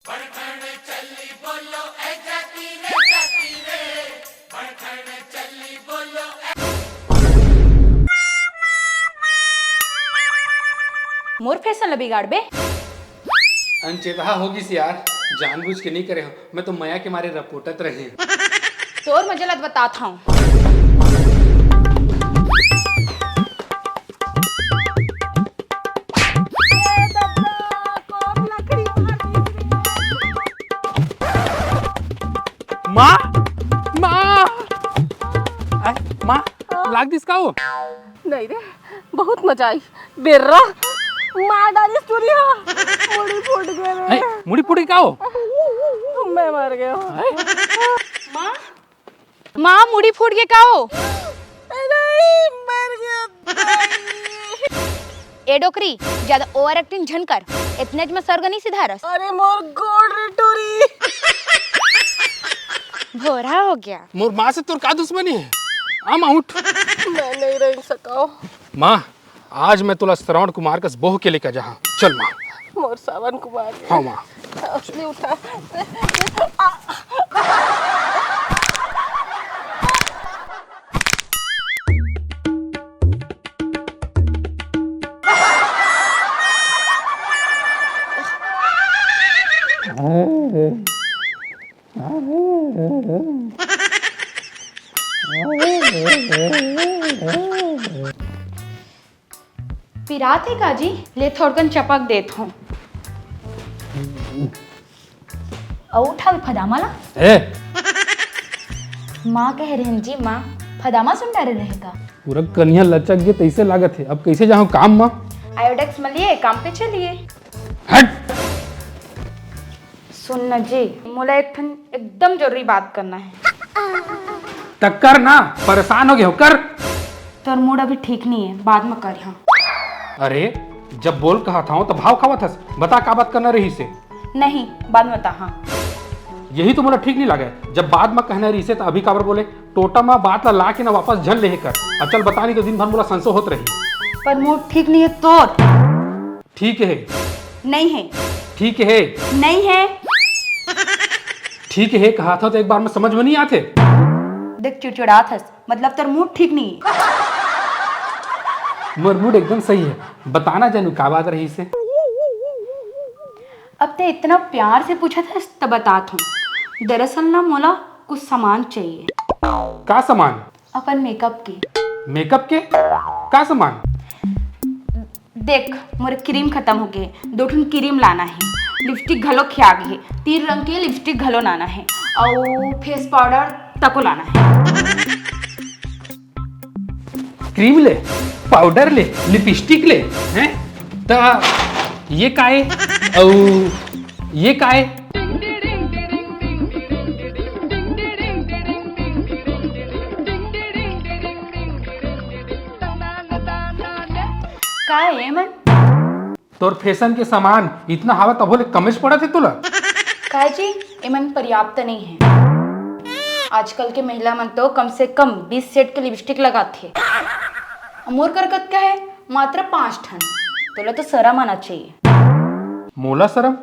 मोर fashion बिगाड़ बे। अनचेतहा होगी सी यार, जानबूझ के नहीं करे हो, मैं तो मया के मारे रपोटत रहे। तोर मजलत बताता हूँ। माँ माँ माँ लाग दिस का हो? नहीं रे, बहुत मजा आई। बेर्रा मार डाली स्टोरी। मुड़ी फूट गया रे। मुड़ी पुड़ी का हो? मैं मर गया। माँ माँ मुड़ी फूट के का हो? नहीं, मर गया। ए डोकरी ज्यादा ओवर एक्टिंग झन कर, इतने में सरगनी सिधारस। अरे मोर गोड रे टोरी। भोरा हो गया। मोर माँ से तोर का दुश्मनी है? आम आउट। मैं नहीं रह सका। माँ आज मैं तुला श्रवण कुमार कस बोह के लेकर जहाँ चल माँ। मोर सावन कुमार। हाँ माँ। असली उठा। पिरात है काजी, ले थोड़कन चपक देत हूँ। उठा फदामाला। ए माँ कह रहे जी, माँ फदामा सुन डारे रहेगा। पूरा कन्या लचक गए तैसे लागत है, अब कैसे जाऊँ काम माँ? आयोडेक्स मलिए, काम पे चलिए। हट। सुन न जी, मोला एक ठन एकदम जरूरी बात करना है। टक्कर ना, परेशान हो गए हो कर। तोर मूड अभी ठीक नहीं है, बाद में कर। हाँ अरे जब बोल कहा था तो भाव खावा था, बता का बात करना रही से। नहीं, बाद में बता। हाँ यही तो मुझे ठीक नहीं लगा है, जब बाद में कहना रही से तो अभी काबर बोले टोटा में बात ला के ना वापस झन ले कर। अब चल बता नहीं तो दिन भर बोला संसो होत रही। पर मूड ठीक नहीं है तोर। ठीक है। नहीं है। ठीक है। नहीं है। ठीक है कहा था तो एक बार में समझ में नहीं आते। देख चिड़चिड़ा थस, मतलब तेरा मूड ठीक नहीं है। मोर मूड एकदम सही है, बताना जानू का बात रही से। अब ते इतना प्यार से पूछा था तब बतात हूँ। दरअसल ना मोला कुछ सामान चाहिए। का सामान? अपन मेकअप की। मेकअप के का सामान? देख मोरे क्रीम खत्म हो गए, 2 ठन क्रीम लाना है। लिपस्टिक घलो खिया गई है, 3 रंग के लिपस्टिक घलो लाना है। और फेस पाउडर तको लाना है। क्रीम ले, पाउडर ले, लिपस्टिक ले, हैं? ता ये काए? औ ये काए? का है मन? तोर फैशन के सामान इतना हवा तब बोले कमेज पड़ा थे तुला? का जी एमन पर्याप्त नहीं है। आजकल के महिला मन तो कम से कम 20 सेट के लिपस्टिक लगाते। मोर करकत क्या है मात्र 5 ठन। तोला तो शर्म आना चाहिए। मोला शरम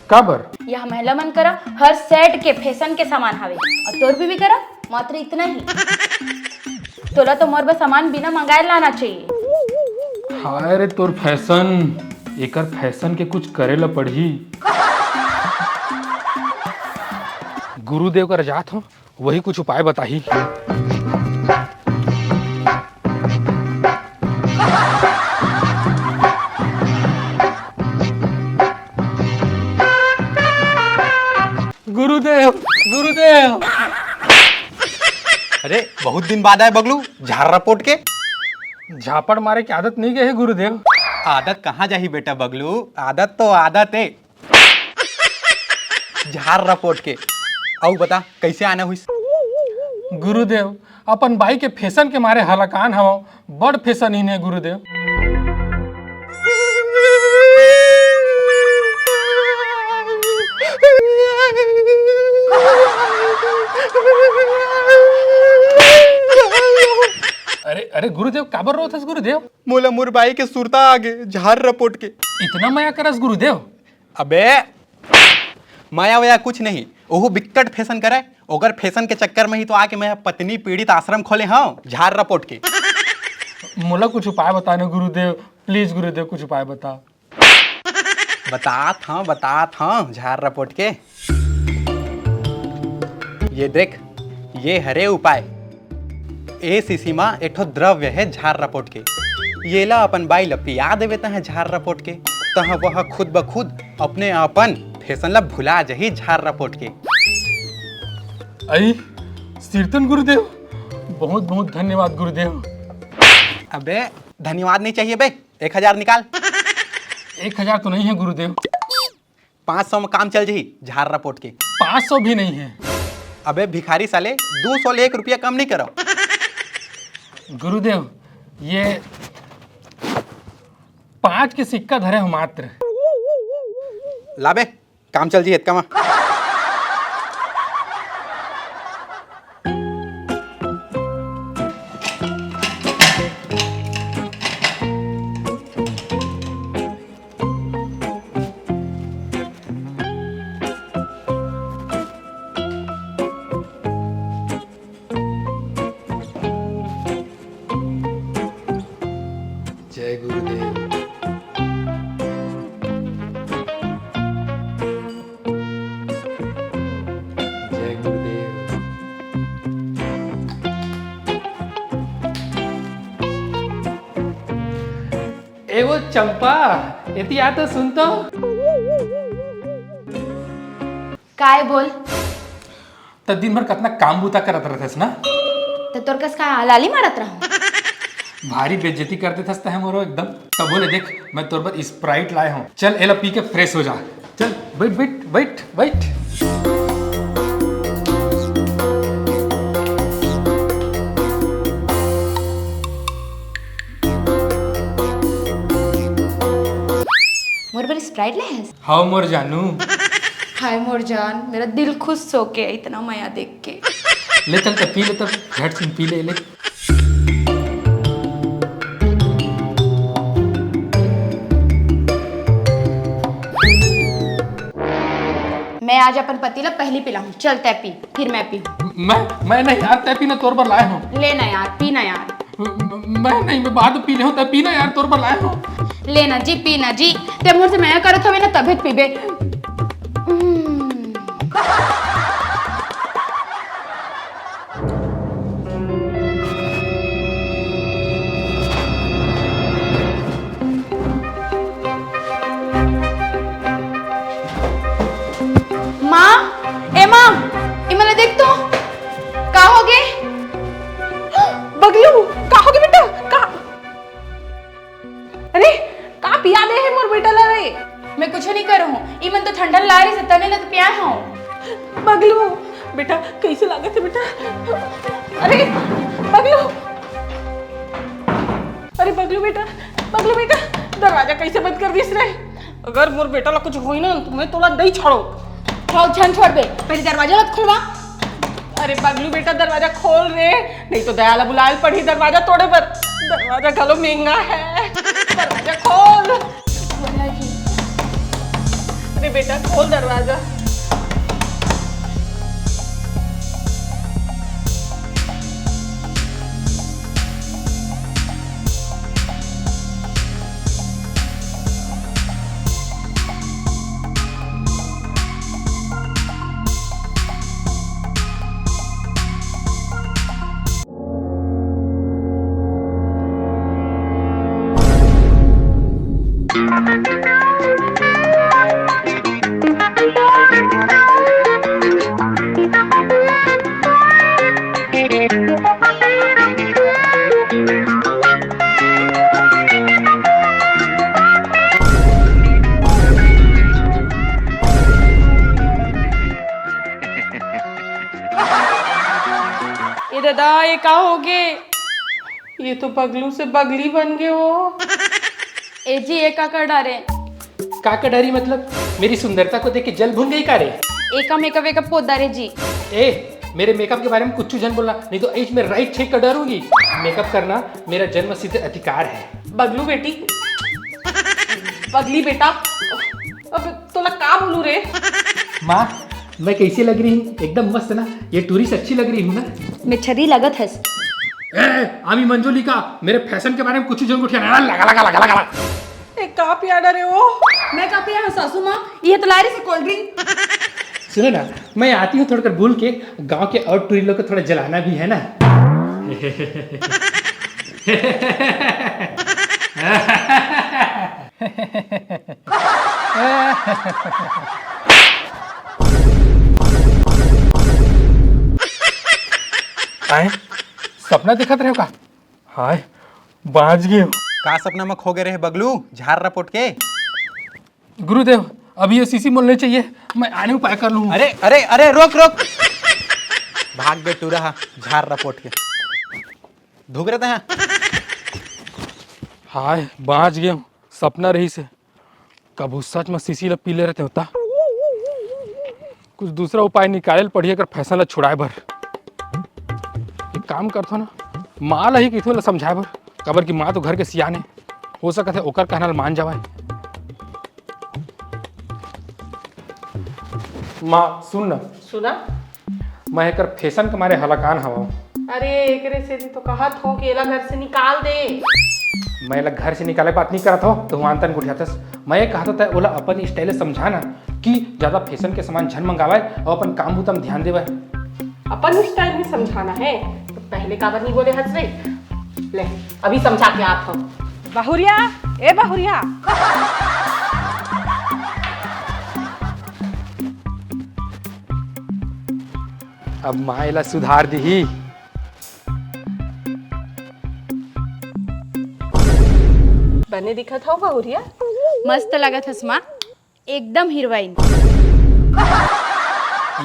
काबर? यह महिला मन करा हर सेट के फैशन के सामान हवे, और तोर भी करा मात्र इतना ही। तोला तो मोर बस सामान बिना मंगाए लाना चाहिए। हाय रे तोर फैशन, एकर फैशन के कुछ करे ला पड़ी। गुरुदेव का रजात हो, वही कुछ उपाय बताही। गुरुदेव गुरुदेव। अरे बहुत दिन बाद आए बगलू, झाड़ रपोट के। झापड़ मारे की आदत नहीं गए है गुरुदेव। आदत कहाँ जाही बेटा बगलू, आदत तो आदत है। झाड़ रपोट के। औ बता कैसे आना हुई? गुरुदेव अपन भाई के फैशन के मारे हलाकान हवा, बड़ फैशन ही ने गुरुदेव। अरे अरे गुरुदेव काबर रो थस गुरुदेव? मोला मोर बाई के सुरता आगे झाड़ रपोट के। इतना माया करस गुरुदेव? अबे माया वया कुछ नहीं, ओहू बिकट फैशन करे। ओकर फैशन के चक्कर में ही तो आके मैं पत्नी पीड़ित आश्रम खोले हाँ झाड़ रपोट के। मोला कुछ उपाय बताने गुरुदेव, प्लीज गुरुदेव कुछ उपाय बता। बतात हाँ झाड़ रपोट के। ये देख, ये हरे उपाय। ए सीसीमा एक ठो द्रव्य है झाड़ रपोट के। ये ला अपन बाई ला पिया देवे तह झाड़ रपोट के, तह वह खुद ब खुद अपने अपन फैशन ला भुला जही झाड़ रपोट के। आई कीर्तन गुरुदेव, बहुत बहुत धन्यवाद गुरुदेव। अबे धन्यवाद नहीं चाहिए बे, 1000 निकाल। 1000 तो नहीं है गुरुदेव। 500 में काम चल जही झाड़ रपोट के। 500 भी नहीं है अबे भिखारी साले, 200 ले 1 रुपया कम नहीं करो। गुरुदेव। ये 5 के सिक्का धरे हो मात्र। लाबे काम चल जी इतना में। जय गुरुदेव। जय गुरुदेव। ए वो चंपा, यदि आ तो सुन तो। काय बोल? तो दिन भर कितना काम बूता करत रहतेस ना। तो तोर कस का लाली मारत रहूं? भारी बेइज्जती करते थसता है मोरो एकदम। तब बोले देख मैं तोर पर स्प्राइट लाए हूँ, चल एला पी के फ्रेश हो जा। चल बैठ बैठ बैठ बैठ। मोर पर स्प्राइट ले है? हाँ मोर जानू। हाय मोर जान, मेरा दिल खुश हो के इतना माया देख के। ले चल तो पी ले, तब झट से पी ले। मैं आज अपन पति ला पहली पिलाऊं। चल तय पी, फिर मैं पी। मैं नहीं यार, तय पीना तोर पर लाए हूँ। लेना यार, पीना यार। मैं नहीं, मैं बाद में पी ले हूँ, तय पीना यार तोर पर लाए हूँ। लेना जी, पीना जी। ते मुझसे मैं करत हवे ना तबियत पीबे। माँ देख तो का हो गए? बगलू का हो गया बेटा? का अरे का पिया दे है मोर बेटा ला रे? मैं कुछ नहीं कर हूँ, इमन तो ठंडा ला रही से तने लग पिया हूँ। बगलू बेटा कैसे लागत है बेटा? अरे बगलू, अरे बगलू बेटा दरवाजा कैसे बंद कर दिस रे? अगर मोर बेटा ला कुछ होई ना तो मैं तोला नहीं छोड़ो। छन छोड़ बे, पहले दरवाजा मत खुलवा। अरे बगलू बेटा दरवाजा खोल रे, नहीं तो दयाला बुलायल पड़ी दरवाजा तोड़े पर। दरवाजा गलो महंगा है, दरवाजा खोल। अरे बेटा खोल दरवाजा। ये दादा ये का हो गए? ये तो बगलू से बगली बन गए हो। ए जी ये का कर डारे? काका डरी मतलब मेरी सुंदरता को देख के जल भून गई का रे? एका मेकअप वेकअप पोत डारे जी। ए मेरे मेकअप के बारे में कुछ जन बोलना, नहीं तो एज में राइट छेक कर डरूंगी। मेकअप करना मेरा जन्म सिद्ध अधिकार है। बगलू बेटी, बगली बेटा, अब तोला का बोलू रे? माँ मैं कैसी लग रही हूँ? एकदम मस्त ना? ये टूरिस्ट अच्छी लग रही हूँ ना? मैं छरी लगत है। आमी मंजूलिका मेरे फैशन के बारे में कुछ जन लगा लगा लगा लगा लगा। एक का पियाडा रे वो। मैं कहा पिया सासू माँ, ये तो ला रही से कोल्ड ड्रिंक। सुनो ना, मैं आती हूँ थोड़ा कर भूल के, गांव के और टूरिस्ट लोग को थोड़ा जलाना भी है ना। आए सपना दिखत रहे का? हाय बाज गए। का सपना में खो गए रहे बगलू झार रपोट के? गुरुदेव अभी ये सीसी मोलने चाहिए, मैं आने उपाय कर लूँ। अरे अरे अरे रोक रोक, भाग गए तू रहा झार रपोट के। धुक रहे हैं। हाय बाज गए, सपना रही से कबू सच में सीसी ला पी ले रहते होता। कुछ दूसरा उपाय निकाले पढ़िए कर फैसला ला छुड़ाए भर। एक काम करथो ना, माँ ला ही किथो ला समझाए भर, कबर की माँ तो घर के सियाने हो सकत है ओकर कहना मान जावाए। माँ सुन ना, सुना? मैं एकर फैशन के मारे हलाकान हवा। अरे एकरे से तो कहत हो कि एला घर से निकाल दे। मैं ला घर से निकाले बात नहीं करत हो तो वहाँ तन गुठियातस। मैं ये कहता था ओला अपन स्टाइल समझाना कि ज्यादा फैशन के सामान झन मंगावे और अपन काम बुतम ध्यान देवे। अपन स्टाइल में समझाना है तो पहले काबर नहीं बोले हंस रे। ले अभी समझा के आप हो। बहुरिया, ए बहुरिया। अब माँ एला सुधार दी। बने दिखत हो बहुरिया? मस्त लगत है माँ, एकदम हीरोइन।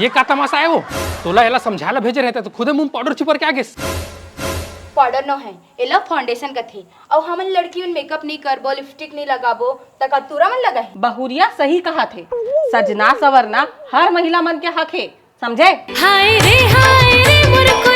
ये का तमाशा है वो? तोला एला समझाला भेजे रहता तो खुदे मुंह पाउडर छुपर के आ गेस। पाउडर न है, एला फाउंडेशन का थे। और हमन लड़की में मेकअप नहीं करबो, लिपस्टिक नहीं लगाबो तक तुरा मन लगा है। बहुरिया सही कहा थे, सजना सवरना हर महिला मन के हक है, समझे? हाय रे मुर्को